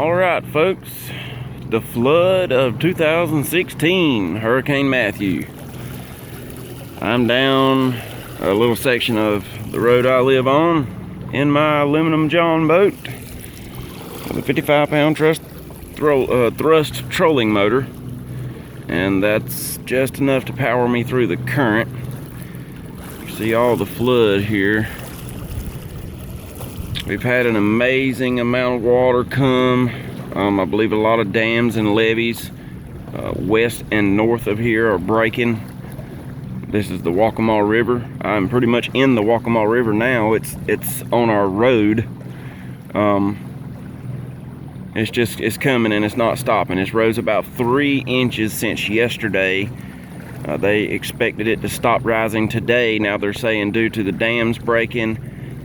All right, folks, the flood of 2016, Hurricane Matthew. I'm down a little section of the road I live on in my aluminum John boat with a 55-pound thrust trolling motor, and that's just enough to power me through the current. You see all the flood here. We've had an amazing amount of water come. I believe a lot of dams and levees west and north of here are breaking. This is the Waccamaw River. I'm pretty much in the Waccamaw River now. It's on our road. It's coming and it's not stopping. It's rose about 3 inches since yesterday. They expected it to stop rising today. Now they're saying due to the dams breaking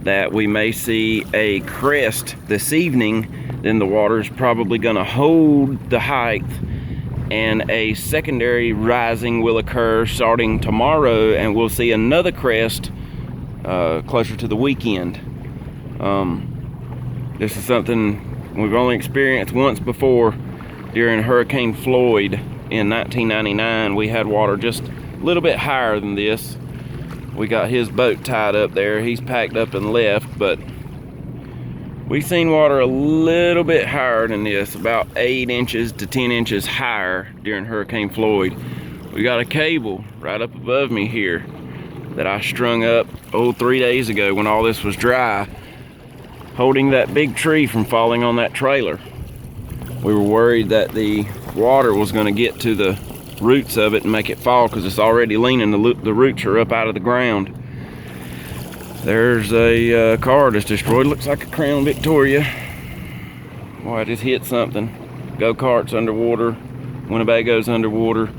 that we may see a crest this evening. Then the water is probably going to hold the height, and a secondary rising will occur starting tomorrow, and we'll see another crest closer to the weekend. This is something we've only experienced once before. During Hurricane Floyd in 1999, we had water just a little bit higher than this. We got his boat tied up there. He's packed up and left, but we've seen water a little bit higher than this, about 8 inches to 10 inches higher during Hurricane Floyd. We got a cable right up above me here that I strung up 3 days ago when all this was dry, holding that big tree from falling on that trailer. We were worried that the water was going to get to the roots of it and make it fall, because it's already leaning. The roots are up out of the ground. There's a car that's destroyed. Looks like a Crown Victoria. Boy, I just hit something. Go-kart's underwater. Winnebago's underwater.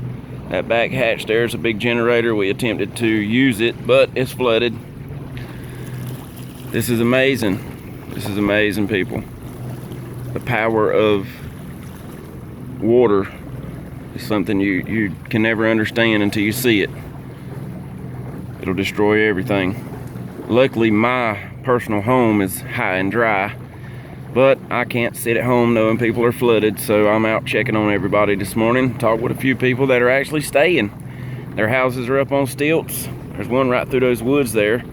That back hatch there's a big generator. We attempted to use it, but it's flooded. This is amazing. This is amazing, people. The power of water is something you can never understand until you see it. It'll destroy everything. Luckily, my personal home is high and dry, but I can't sit at home knowing people are flooded, so I'm out checking on everybody this morning. Talked with a few people that are actually staying. Their houses are up on stilts. There's one right through those woods there.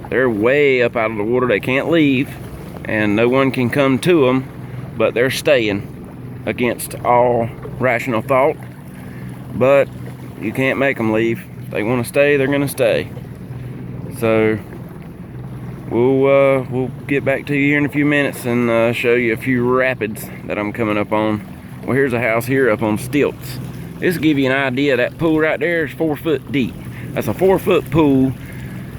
They're way up out of the water. They can't leave, and no one can come to them, but they're staying against all rational thought. But you can't make them leave. If they want to stay, they're going to stay. So we'll get back to you here in a few minutes and show you a few rapids that I'm coming up on. Well, here's a house here up on stilts. This will give you an idea. That pool right there is 4 foot deep. That's a 4-foot pool.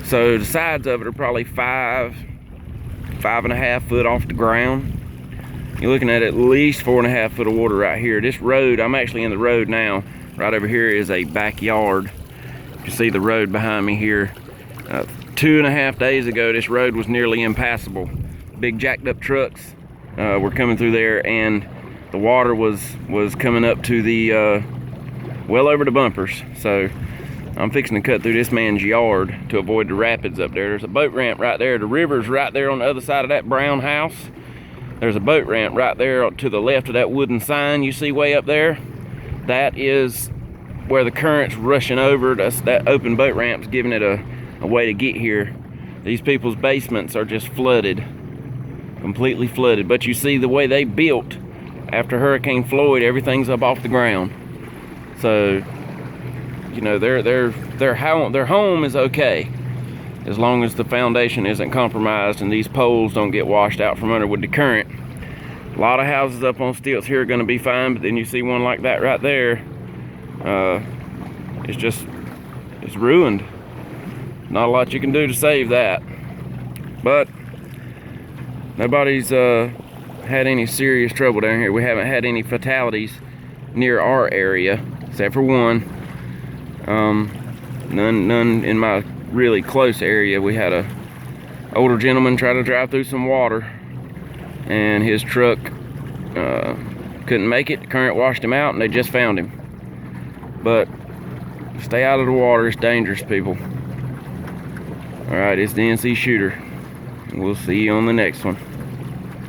So the sides of it are probably 5.5 foot off the ground. You're looking at least 4.5 foot of water right here. This road, I'm actually in the road now. Right over here is a backyard. You can see the road behind me here. 2.5 days ago, this road was nearly impassable. Big jacked up trucks were coming through there, and the water was coming up to the well over the bumpers. So I'm fixing to cut through this man's yard to avoid the rapids up there. There's a boat ramp right there. The river's right there on the other side of that brown house. There's a boat ramp right there to the left of that wooden sign you see way up there. That is where the current's rushing over. That open boat ramp's giving it a way to get here. These people's basements are just flooded, completely flooded. But you see the way they built after Hurricane Floyd, everything's up off the ground. So, you know, their home is okay, as long as the foundation isn't compromised and these poles don't get washed out from under with the current. A lot of houses up on stilts here are going to be fine, but then you see one like that right there. It's ruined. Not a lot you can do to save that. But nobody's had any serious trouble down here. We haven't had any fatalities near our area, except for one. None in my really close area. We had a older gentleman try to drive through some water, and his truck couldn't make it. The current washed him out, and they just found him. But stay out of the water. It's dangerous, people. All right, it's the NC Shooter. We'll see you on the next one.